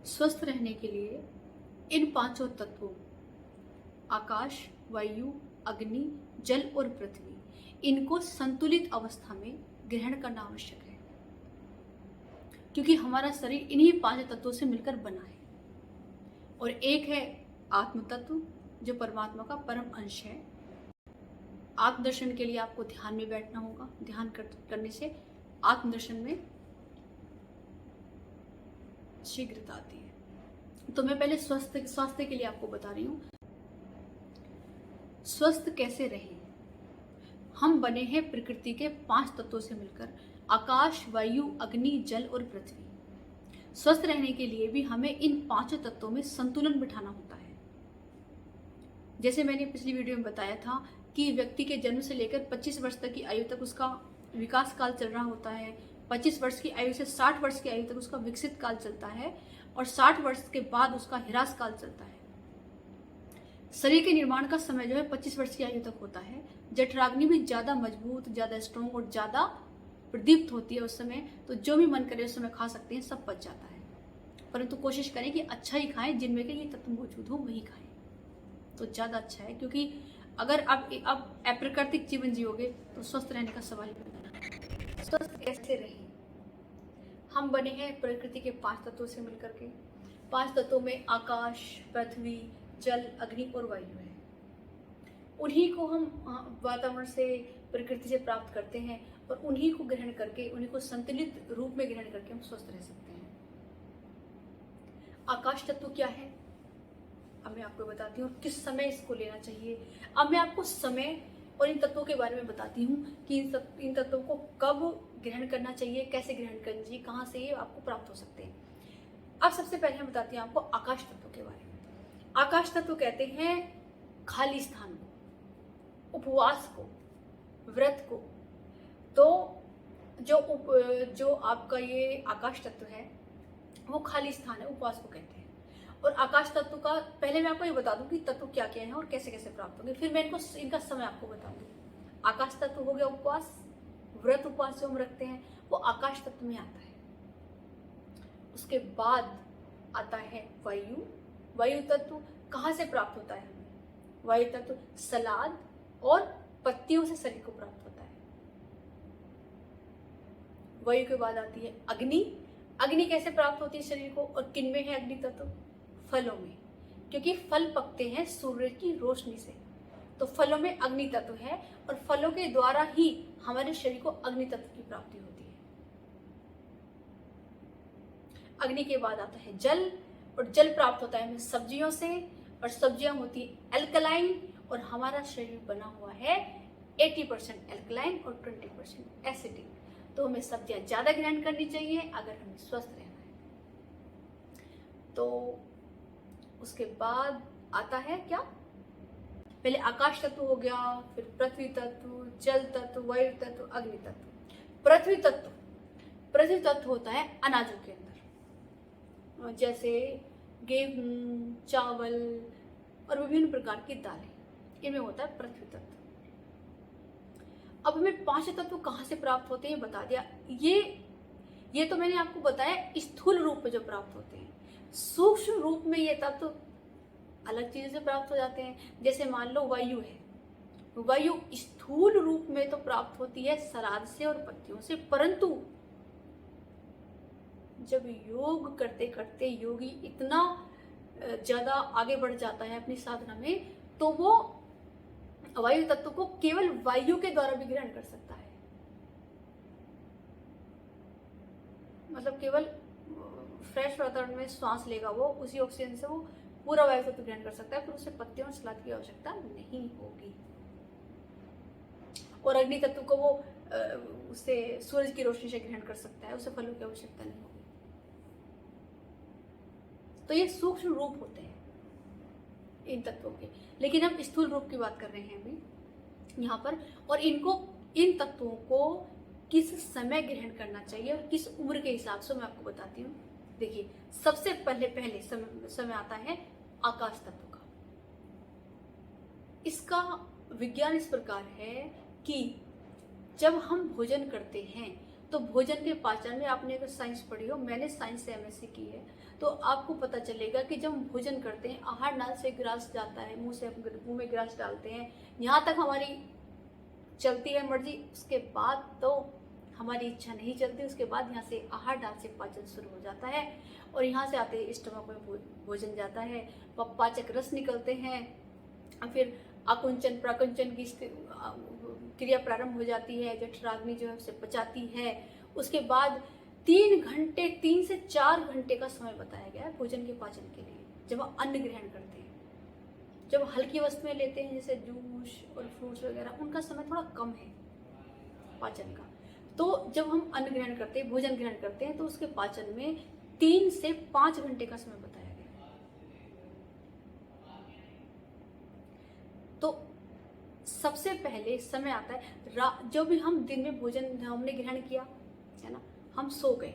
स्वस्थ रहने के लिए इन पांचों तत्वों आकाश, वायु, अग्नि, जल और पृथ्वी इनको संतुलित अवस्था में ग्रहण करना आवश्यक है, क्योंकि हमारा शरीर इन्हीं पांच तत्वों से मिलकर बना है। और एक है आत्म तत्व जो परमात्मा का परम अंश है। आत्मदर्शन के लिए आपको ध्यान में बैठना होगा। ध्यान करने से आत्मदर्शन में शीघ्रता आती है। तो मैं पहले स्वास्थ्य के लिए आपको बता रही हूँ स्वस्थ कैसे रहें। हम बने हैं प्रकृति के पांच तत्वों से मिलकर, आकाश, वायु, अग्नि, जल और पृथ्वी। स्वस्थ रहने के लिए भी हमें इन पांचों तत्वों में संतुलन बिठाना होता है। जैसे मैंने पिछली वीडियो में बताया था कि व्यक्ति के जन्म से लेकर 25 वर्ष तक की आयु तक उसका विकास काल चल रहा होता है। 25 वर्ष की आयु से 60 वर्ष की आयु तक उसका विकसित काल चलता है और 60 वर्ष के बाद उसका ह्रास काल चलता है। शरीर के निर्माण का समय जो है 25 वर्ष की आयु तक होता है। जठराग्नि भी ज्यादा मजबूत, ज्यादा स्ट्रॉन्ग और ज्यादा प्रदीप्त होती है उस समय, तो जो भी मन करे उस समय खा सकते हैं, सब पच जाता है। परंतु कोशिश करें कि अच्छा ही खाएं, जिनमें के ये तत्व मौजूद हो वही खाएं तो ज्यादा अच्छा है। क्योंकि अगर आप अप्राकृतिक जीवन जियोगे तो स्वस्थ रहने का सवाल ही नहीं। स्वस्थ कैसे रहें? हम बने हैं प्रकृति के पांच तत्वों से मिलकर के। पांच तत्वों में आकाश, पृथ्वी, जल, अग्नि और वायु है। उन्हीं को हम वातावरण से, प्रकृति से प्राप्त करते हैं और उन्हीं को ग्रहण करके, उन्हीं को संतुलित रूप में ग्रहण करके हम स्वस्थ रह सकते हैं। आकाश तत्व क्या है अब मैं आपको बताती हूँ, किस समय इसको लेना चाहिए। अब मैं आपको समय और इन तत्वों के बारे में बताती हूँ कि इन तत्वों को कब ग्रहण करना चाहिए, कैसे ग्रहण करना चाहिए, कहाँ से ये आपको प्राप्त हो सकते हैं। अब सबसे पहले मैं बताती हूँ आपको आकाश तत्व के बारे में। आकाश तत्व कहते हैं खाली स्थान को, उपवास को, व्रत को। तो जो आपका ये आकाश तत्व है वो खाली स्थान है, उपवास को कहते हैं। और आकाश तत्व का पहले मैं आपको ये बता दूं कि तत्व क्या क्या है और कैसे कैसे प्राप्त होंगे, फिर मैं इनका समय आपको बताऊंगी। आकाश तत्व हो गया उपवास, व्रत उपवास जो हम रखते हैं वो आकाश तत्व में आता है। उसके बाद आता है वायु। वायु तत्व कहाँ से प्राप्त होता है हमें? वायु तत्व सलाद और पत्तियों से शरीर को प्राप्त होता है। वायु के बाद आती है अग्नि। अग्नि कैसे प्राप्त होती है शरीर को और किन में है अग्नि तत्व? फलों में, क्योंकि फल पकते हैं सूर्य की रोशनी से, तो फलों में अग्नि तत्व है और फलों के द्वारा ही हमारे शरीर को अग्नि तत्व की प्राप्ति होती है। अग्नि के बाद आता है जल, और जल प्राप्त होता है हमें सब्जियों से, और सब्जियां होती है एल्कलाइन, और हमारा शरीर बना हुआ है 80% एल्कलाइन और 20% एसिडिक। तो हमें सब्जियां ज्यादा ग्रहण करनी चाहिए अगर हमें स्वस्थ रहना है। तो उसके बाद आता है क्या? पहले आकाश तत्व हो गया, फिर पृथ्वी तत्व, जल तत्व, वायु तत्व, अग्नि तत्व। पृथ्वी तत्व होता है अनाजों के अंदर, जैसे गेहूं, चावल और विभिन्न प्रकार की दालें, इनमें होता है पृथ्वी तत्व। अब हमें पांच तत्व कहाँ से प्राप्त होते हैं बता दिया। ये तो मैंने आपको बताया स्थूल रूप में जो प्राप्त होते हैं। सूक्ष्म रूप में ये तत्व अलग चीजों से प्राप्त हो जाते हैं। जैसे मान लो वायु है, वायु स्थूल रूप में तो प्राप्त होती है सलाद से और पत्तियों से, परंतु जब योग करते करते योगी इतना ज्यादा आगे बढ़ जाता है अपनी साधना में, तो वो वायु तत्व को केवल वायु के द्वारा भी ग्रहण कर सकता है। मतलब केवल फ्रेश वातावरण में श्वास लेगा वो, उसी ऑक्सीजन से वो पूरा वायु तत्व ग्रहण कर सकता है, फिर उसे पत्तियों और सलाद की आवश्यकता नहीं होगी। और अग्नि तत्व को वो उससे सूरज की रोशनी से ग्रहण कर सकता है, उसे फलों की आवश्यकता नहीं होगी। तो ये सूक्ष्म रूप होते हैं इन तत्वों के, लेकिन हम स्थूल रूप की बात कर रहे हैं अभी यहाँ पर। और इन तत्वों को किस समय ग्रहण करना चाहिए और किस उम्र के हिसाब से मैं आपको बताती हूँ। देखिए, सबसे पहले समय आता है आकाश तत्व का। इसका विज्ञान इस प्रकार है कि जब हम भोजन करते हैं तो भोजन के पाचन में आपने अगर साइंस पढ़ी हो, मैंने साइंस से एमएससी की है, तो आपको पता चलेगा कि जब हम भोजन करते हैं, आहार नाल से ग्रास जाता है, मुंह में ग्रास डालते हैं, यहाँ तक हमारी चलती है मर्जी, उसके बाद तो हमारी इच्छा नहीं चलती, उसके बाद यहाँ से आहार नाल से पाचन शुरू हो जाता है और यहाँ से आते ही स्टमक में भोजन जाता है, पाचक रस निकलते हैं, और फिर आकुंचन प्राकुंचन की क्रिया प्रारंभ हो जाती है, जठराग्नि जो है उसे पचाती है। उसके बाद 3 से 4 घंटे का समय बताया गया है भोजन के पाचन के लिए, जब हम अन्न ग्रहण करते हैं। जब हल्की वस्तुएं लेते हैं जैसे जूस और फ्रूट्स वगैरह, उनका समय थोड़ा कम है पाचन का। तो जब हम अन्न ग्रहण करते हैं, भोजन ग्रहण करते हैं, तो उसके पाचन में 3 से 5 घंटे का समय बताया गया है। तो सबसे पहले समय आता है जो भी हम दिन में भोजन हमने ग्रहण किया है ना, हम सो गए,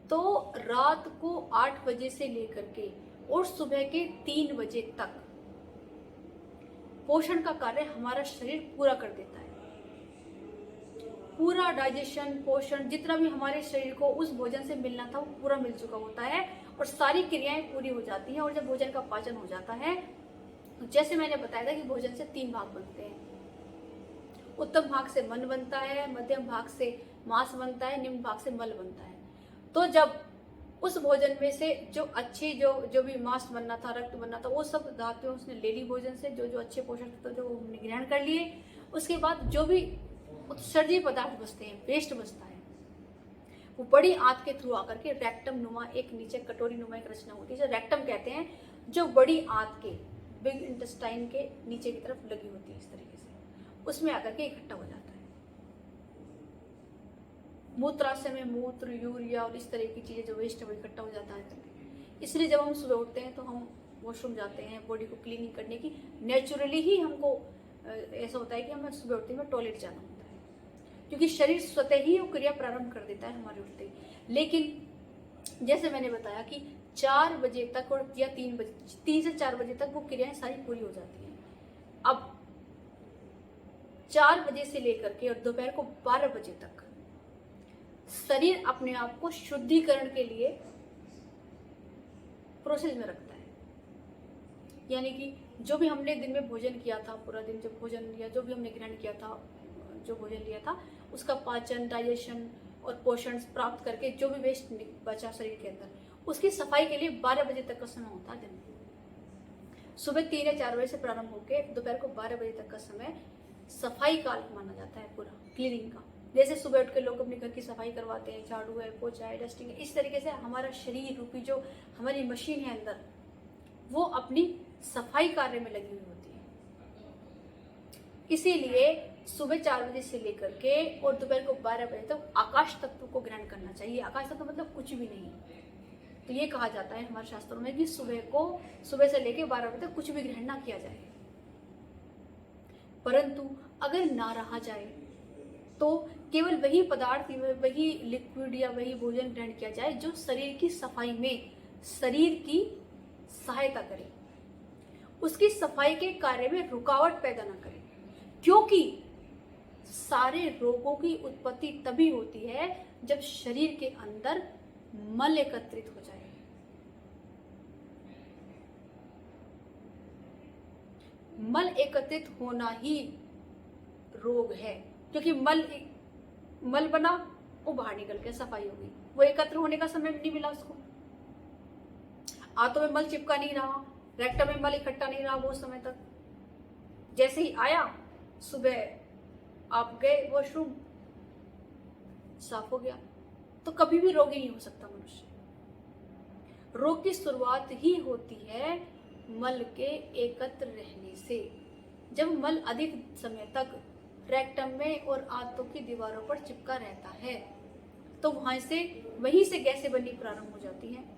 तो रात को 8 बजे से लेकर के और सुबह के 3 बजे तक पोषण का कार्य हमारा शरीर पूरा कर देता है। पूरा डाइजेशन, पोषण, जितना भी हमारे शरीर को उस भोजन से मिलना था वो पूरा मिल चुका होता है और सारी क्रियाएं पूरी हो जाती हैं। और जब भोजन का पाचन हो जाता है, तो जैसे मैंने बताया था कि भोजन से 3 भाग बनते हैं। उत्तम भाग से मन बनता है, मध्यम भाग से मांस बनता है, निम्न भाग से मल बनता है। तो जब उस भोजन में से जो अच्छी जो भी मांस बनना था, रक्त बनना था, वो सब धातुएं उसने ले ली भोजन से, जो अच्छे पोषक तत्व जो हमने ग्रहण कर लिए। उसके बाद जो भी उत्सर्जीय पदार्थ बचते हैं, वेस्ट बचता है, वो बड़ी आंत के थ्रू आकर के रेक्टम नुमा एक नीचे कटोरी नुमा एक रचना होती है, जो रेक्टम कहते हैं, जो बड़ी आंत के बिग इंटेस्टाइन के नीचे की तरफ लगी होती है, इस तरीके से उसमें आकर के इकट्ठा हो जाता है। मूत्राशय में मूत्र, यूरिया और इस तरह की चीजें जो वेस्ट है वो इकट्ठा हो जाता है। इसलिए जब हम सुबह उठते हैं तो हम वॉशरूम जाते हैं बॉडी को क्लीनिंग करने की, नेचुरली ही हमको ऐसा होता है कि हमें सुबह उठते में टॉयलेट जाना होता है, क्योंकि शरीर स्वतः ही वो क्रिया प्रारंभ कर देता है हमारे उठते ही। लेकिन जैसे मैंने बताया कि 4 बजे तक और या 3 से 4 बजे तक वो क्रियाएं सारी पूरी हो जाती हैं। अब 4 बजे से लेकर के और दोपहर को 12 बजे तक शरीर अपने आप को शुद्धिकरण के लिए प्रोसेस में रखता है। यानी कि जो भी हमने दिन में भोजन किया था, पूरा दिन जो भोजन लिया, जो भी हमने ग्रहण किया था, जो भोजन लिया था, उसका पाचन, डाइजेशन और पोषण प्राप्त करके जो भी वेस्ट बचा शरीर के अंदर, उसकी सफाई के लिए 12 बजे तक का समय होता है दिन में। सुबह 3 या 4 बजे से प्रारंभ होकर दोपहर को 12 बजे तक का समय सफाई काल माना जाता है, पूरा क्लीनिंग का। जैसे सुबह उठ के लोग अपने घर की सफाई करवाते हैं, झाड़ू है, पोछा है, डस्टिंग है, इस तरीके से हमारा शरीर रूपी जो हमारी मशीन है अंदर, वो अपनी सफाई कार्य में लगी हुई होती है। इसीलिए सुबह 4 बजे से लेकर के और दोपहर को 12 बजे तक आकाश तत्व को ग्रहण करना चाहिए। आकाश तत्व मतलब कुछ भी नहीं। तो ये कहा जाता है हमारे शास्त्रों में कि सुबह से लेकर 12 बजे तक कुछ भी ग्रहण ना किया जाए। परंतु अगर ना रहा जाए तो केवल वही पदार्थ, वही लिक्विड या वही भोजन ग्रहण किया जाए जो शरीर की सफाई में शरीर की सहायता करे, उसकी सफाई के कार्य में रुकावट पैदा ना करे। क्योंकि सारे रोगों की उत्पत्ति तभी होती है जब शरीर के अंदर मल एकत्रित हो जाए। मल एकत्रित होना ही रोग है, क्योंकि मल बना, वो बाहर निकल के सफाई हो गई, वो एकत्र होने का समय भी नहीं मिला उसको। आंतों में मल चिपका नहीं रहा, रेक्टम में मल इकट्ठा नहीं रहा वो समय तक। जैसे ही आया, सुबह आप गए वॉशरूम, साफ हो गया, तो कभी भी रोगी नहीं हो सकता मनुष्य। रोग की शुरुआत ही होती है मल के एकत्र रहने से। जब मल अधिक समय तक रेक्टम में और आंतों की दीवारों पर चिपका रहता है, तो वहीं से गैसें बननी प्रारंभ हो जाती हैं।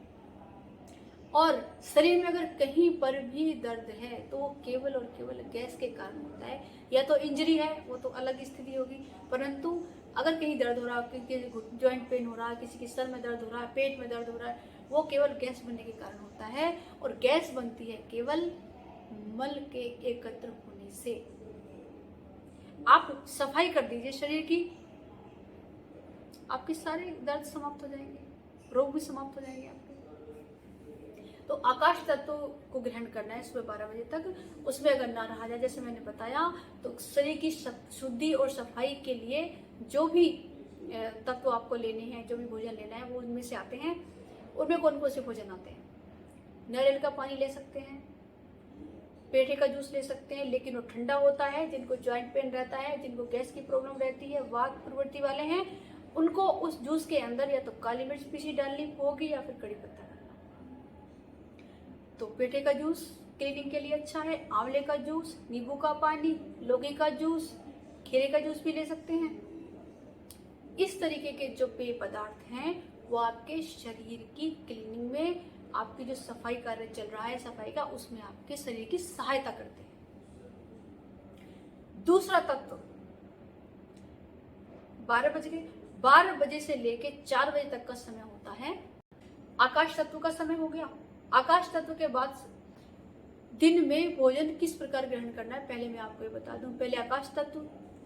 और शरीर में अगर कहीं पर भी दर्द है तो वो केवल और केवल गैस के कारण होता है। या तो इंजरी है, वो तो अलग स्थिति होगी, परंतु अगर कहीं दर्द हो रहा है, किसी जॉइंट पेन हो रहा है, किसी के सर में दर्द हो रहा है, पेट में दर्द हो रहा है, वो केवल गैस बनने के कारण होता है। और गैस बनती है केवल मल के एकत्र होने से। आप सफाई कर दीजिए शरीर की, आपके सारे दर्द समाप्त हो जाएंगे, रोग भी समाप्त हो जाएंगे आपके। तो आकाश तत्व को ग्रहण करना है सुबह 12 बजे तक। उसमें अगर ना रहा जाए, जैसे मैंने बताया, तो शरीर की शुद्धि और सफाई के लिए जो भी तत्व आपको लेने हैं, जो भी भोजन लेना है, वो उनमें से आते हैं। उनमें कौन कौन से भोजन आते हैं? नारियल का पानी ले सकते हैं, पेठे का जूस ले सकते हैं, लेकिन वो ठंडा होता है। जिनको जॉइंट पेन रहता है, जिनको गैस की प्रॉब्लम रहती है, वात प्रवृत्ति वाले हैं, उनको उस जूस के अंदर या तो काली मिर्च पीसी डालनी होगी या फिर कड़ी पत्ता डालना। तो पेठे का जूस क्लीनिंग के लिए अच्छा है। आंवले का जूस, नींबू का पानी, लौकी का जूस, खीरे का जूस भी ले सकते हैं। इस तरीके के जो पेय पदार्थ हैं वो आपके शरीर की क्लीनिंग में, आपकी जो सफाई कार्य चल रहा है सफाई का, उसमें आपके शरीर की सहायता करते हैं। दूसरा तत्व 12 बजे से लेके 4 बजे तक का समय होता है आकाश तत्व का समय हो गया। आकाश तत्व के बाद दिन में भोजन किस प्रकार ग्रहण करना है, पहले मैं आपको ये बता दूं। पहले आकाश तत्व,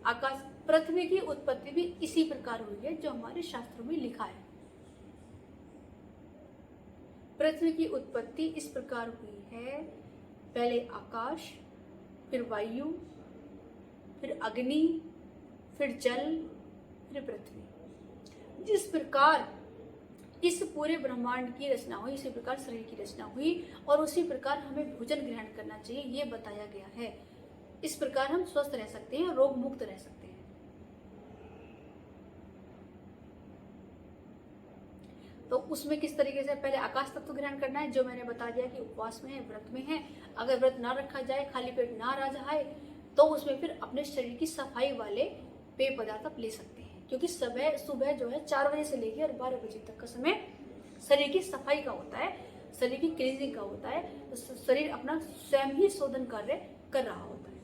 आकाश पृथ्वी की उत्पत्ति भी इसी प्रकार हुई है जो हमारे शास्त्रों में लिखा है। पृथ्वी की उत्पत्ति इस प्रकार हुई है, पहले आकाश, फिर वायु, फिर अग्नि, फिर जल, फिर पृथ्वी। जिस प्रकार इस पूरे ब्रह्मांड की रचना हुई, इसी प्रकार शरीर की रचना हुई, और उसी प्रकार हमें भोजन ग्रहण करना चाहिए, ये बताया गया है। इस प्रकार हम स्वस्थ रह सकते हैं, रोग मुक्त रह सकते हैं। तो उसमें किस तरीके से पहले आकाश तत्व ग्रहण करना है, जो मैंने बता दिया कि उपवास में है, व्रत में है। अगर व्रत ना रखा जाए, खाली पेट ना रह जाए, तो उसमें फिर अपने शरीर की सफाई वाले पेय पदार्थ आप ले सकते हैं। क्योंकि सुबह जो है 4 बजे से लेकर 12 बजे तक का समय शरीर की सफाई का होता है, शरीर की क्लीनिंग का होता है। तो शरीर अपना स्वयं ही शोधन कार्य कर रहा होता है।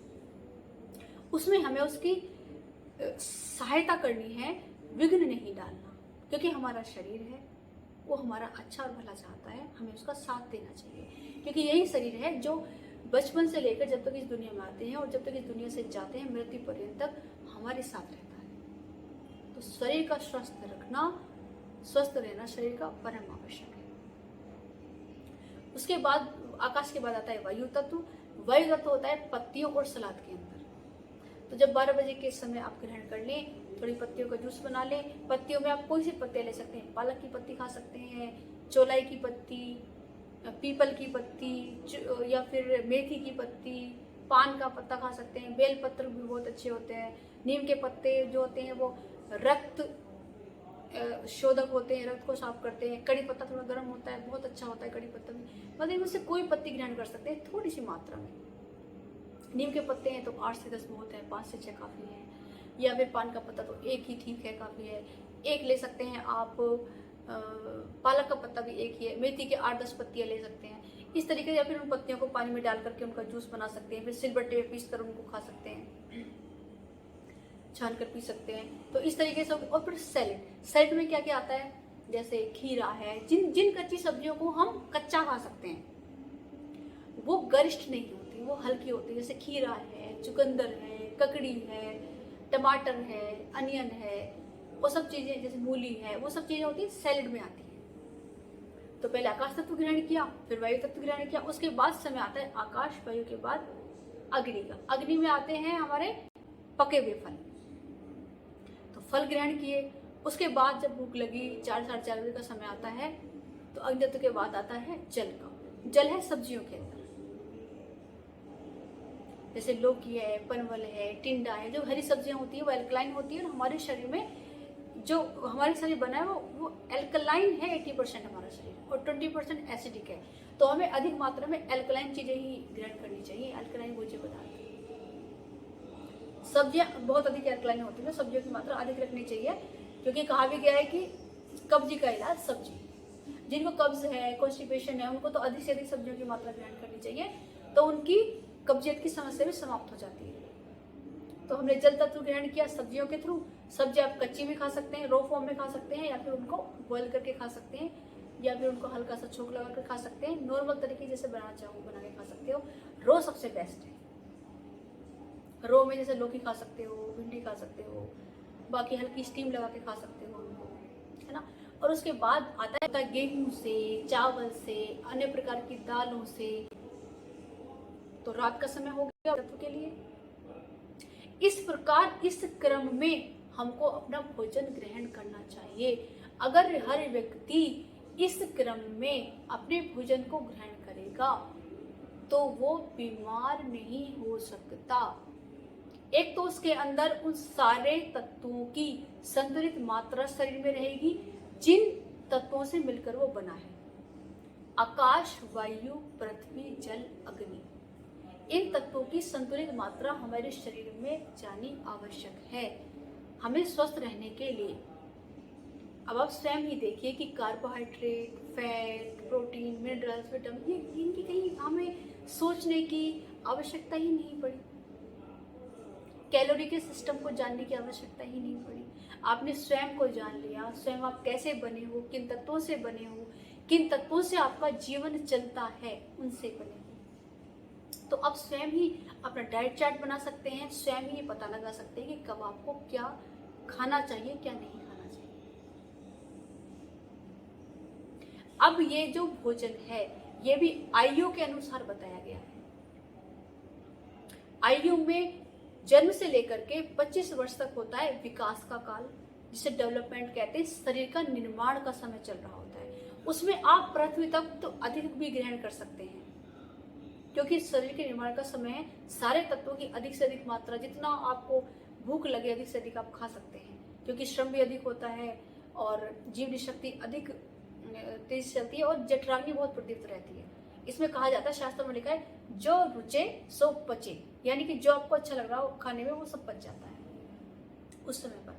उसमें हमें उसकी सहायता करनी है, विघ्न नहीं डालना। क्योंकि हमारा शरीर है, वो हमारा अच्छा और भला चाहता है, हमें उसका साथ देना चाहिए। क्योंकि यही शरीर है जो बचपन से लेकर जब तक इस दुनिया में आते हैं और जब तक इस दुनिया से जाते हैं, मृत्यु पर्यंत तक हमारे साथ रहता है। तो शरीर का स्वस्थ रखना, स्वस्थ रहना शरीर का परम आवश्यक है। उसके बाद आकाश के बाद आता है वायु तत्व। वायु तत्व होता है पत्तियों और सलाद के अंदर। तो जब 12 बजे के समय आप ग्रहण कर लें, थोड़ी पत्तियों का जूस बना लें। पत्तियों में आप कोई सी पत्तियां ले सकते हैं, पालक की पत्ती खा सकते हैं, चौलाई की पत्ती, पीपल की पत्ती, या फिर मेथी की पत्ती, पान का पत्ता खा सकते हैं। बेल पत्र भी बहुत अच्छे होते हैं। नीम के पत्ते जो होते हैं वो रक्त शोधक होते हैं, रक्त को साफ करते हैं। कड़ी पत्ता थोड़ा गर्म होता है, बहुत अच्छा होता है कड़ी पत्ता भी। मतलब इनमें से कोई पत्ती ग्रहण कर सकते हैं थोड़ी सी मात्रा में। नीम के पत्ते हैं तो 8 से 10 बहुत है, 5 से 6 काफ़ी है। या फिर पान का पत्ता तो एक ही ठीक है, काफ़ी है, एक ले सकते हैं आप। पालक का पत्ता भी एक ही है। मेथी के 8-10 पत्तियाँ ले सकते हैं इस तरीके से। या फिर उन पत्तियों को पानी में डाल करके उनका जूस बना सकते हैं। फिर सिलबट्टे में पीस कर उनको खा सकते हैं, छान कर पी सकते हैं। तो इस तरीके से। और फिर सैलेड में क्या क्या आता है, जैसे खीरा है। जिन कच्ची सब्जियों को हम कच्चा खा सकते हैं, वो गरिष्ठ नहीं होती, वो हल्की होती है। जैसे खीरा है, चुकंदर है, ककड़ी है, टमाटर है, अनियन है, वो सब चीजें, जैसे मूली है, वो सब चीजें होती है सैलेड में आती है। तो पहले आकाश तत्व ग्रहण किया, फिर वायु तत्व ग्रहण किया। उसके बाद समय आता है आकाश वायु के बाद अग्नि का। अग्नि में आते हैं हमारे पके हुए फल। तो फल ग्रहण किए। उसके बाद जब भूख लगी, 4-4:30 बजे का समय आता है, तो अग्नि तत्व के बाद आता है जल का। जल है सब्जियों के अंदर, जैसे लौकी है, परवल है, टिंडा है। जो हरी सब्जियां होती है वो एल्कलाइन होती है। और हमारे शरीर में जो हमारे शरीर बना है वो एल्कलाइन है। 80% हमारा शरीर, और 20% एसिडिक है। तो हमें अधिक मात्रा में एल्कलाइन चीजें ही ग्रहण करनी चाहिए, एल्कलाइन भोज्य पदार्थ। सब्जियां बहुत अधिक एल्कलाइन होती है, सब्जियों की मात्रा अधिक रखनी चाहिए। क्योंकि कहा भी गया है कि कब्जी का इलाज सब्जी। जिनको कब्ज है, कॉन्स्टिपेशन है, उनको तो अधिक से अधिक सब्जियों की मात्रा ग्रहण करनी चाहिए। तो उनकी कब्जियत की समस्या भी समाप्त हो जाती है। तो हमने जल तत्व ग्रहण किया सब्जियों के थ्रू। सब्जी आप कच्ची भी खा सकते हैं, रो फॉर्म में खा सकते हैं, या फिर उनको बॉयल करके खा सकते हैं, या फिर उनको हल्का सा छोंक लगा कर खा सकते हैं। नॉर्मल तरीके जैसे बनाना चाहो बना के खा सकते हो। रो सबसे बेस्ट है। रो में जैसे लौकी खा सकते हो, भिंडी खा सकते हो, बाकी हल्की स्टीम लगा के खा सकते हो उनको। है ना। और उसके बाद आता है गेहूं से, चावल से, अन्य प्रकार की दालों से। तो रात का समय हो गया तत्व के लिए। इस प्रकार इस क्रम में हमको अपना भोजन ग्रहण करना चाहिए। अगर हर व्यक्ति इस क्रम में अपने भोजन को ग्रहण करेगा तो वो बीमार नहीं हो सकता। एक तो उसके अंदर उन सारे तत्वों की संतुलित मात्रा शरीर में रहेगी जिन तत्वों से मिलकर वो बना है। आकाश, वायु, पृथ्वी, जल, अग्नि, इन तत्वों की संतुलित मात्रा हमारे शरीर में जानी आवश्यक है हमें स्वस्थ रहने के लिए। अब आप स्वयं ही देखिए कि carbohydrate, fat, protein, minerals, vitamin, ये इनकी कहीं हमें सोचने की आवश्यकता ही नहीं पड़ी। कैलोरी के सिस्टम को जानने की आवश्यकता ही नहीं पड़ी। आपने स्वयं को जान लिया, स्वयं आप कैसे बने हो, किन तत्वों से बने हो, किन तत्वों से आपका जीवन चलता है, उनसे बने हो। तो आप स्वयं ही अपना डाइट चार्ट बना सकते हैं, स्वयं ही पता लगा सकते हैं कि कब आपको क्या खाना चाहिए, क्या नहीं खाना चाहिए। अब ये जो भोजन है ये भी आयु के अनुसार बताया गया है। आयु में जन्म से लेकर के 25 वर्ष तक होता है विकास का काल, जिसे डेवलपमेंट कहते हैं। शरीर का निर्माण का समय चल रहा होता है। उसमें आप पृथ्वी तक तो अधिक भी ग्रहण कर सकते हैं, क्योंकि शरीर के निर्माण का समय है। सारे तत्वों की अधिक से अधिक मात्रा, जितना आपको भूख लगे अधिक से अधिक आप खा सकते हैं, क्योंकि श्रम भी अधिक होता है और जीवनी शक्ति अधिक तेज चलती है और जठराग्नि बहुत प्रदीप्त रहती है। इसमें कहा जाता है, शास्त्र में लिखा है, जो रुचे सो पचे, यानी कि जो आपको अच्छा लग रहा हो खाने में वो सब पच जाता है उस समय पर।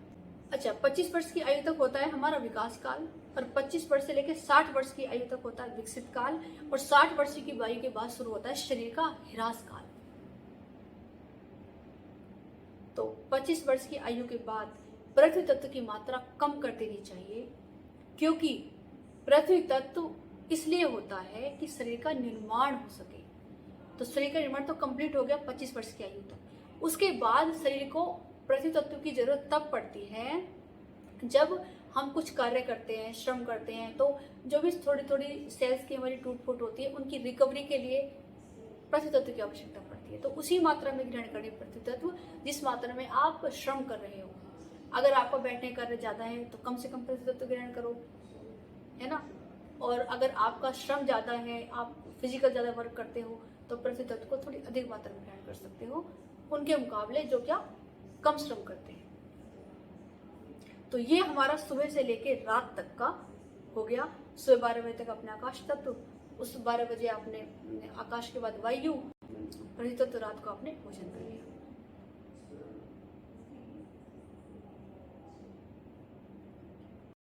अच्छा, 25 वर्ष की आयु तक होता है हमारा विकास काल, और 25 वर्ष से लेकर 60 वर्ष की आयु तक होता है विकसित काल, और 60 वर्ष की आयु के बाद शुरू होता है शरीर का ह्रास काल। तो 25 वर्ष की आयु के बाद पृथ्वी तत्व की मात्रा कम कर देनी चाहिए, क्योंकि पृथ्वी तत्व इसलिए होता है कि शरीर का निर्माण हो सके। तो शरीर का निर्माण तो कंप्लीट हो गया 25 वर्ष की आयु तक। उसके बाद शरीर को पृथ्वी तत्व की जरूरत तब पड़ती है जब हम कुछ कार्य करते हैं, श्रम करते हैं, तो जो भी थोड़ी थोड़ी सेल्स की हमारी टूट फूट होती है, उनकी रिकवरी के लिए पृथ्वी तत्व की आवश्यकता पड़ती है। तो उसी मात्रा में ग्रहण करें पृथ्वी तत्व जिस मात्रा में आप श्रम कर रहे हो। अगर आपका बैठने का कार्य ज्यादा है तो कम से कम पृथ्वी तत्व ग्रहण करो, है ना। और अगर आपका श्रम ज्यादा है, आप फिजिकल ज्यादा वर्क करते हो, तो पृथ्वी तत्व को थोड़ी अधिक मात्रा में ग्रहण कर सकते हो उनके मुकाबले जो क्या कम श्रम करते हैं। तो ये हमारा सुबह से लेके रात तक का हो गया। सुबह 12 बजे तक अपने आकाश तत्व, उस 12 बजे आपने आकाश के बाद वायु, पृथ्वी तत्व, रात को आपने भोजन कर लिया।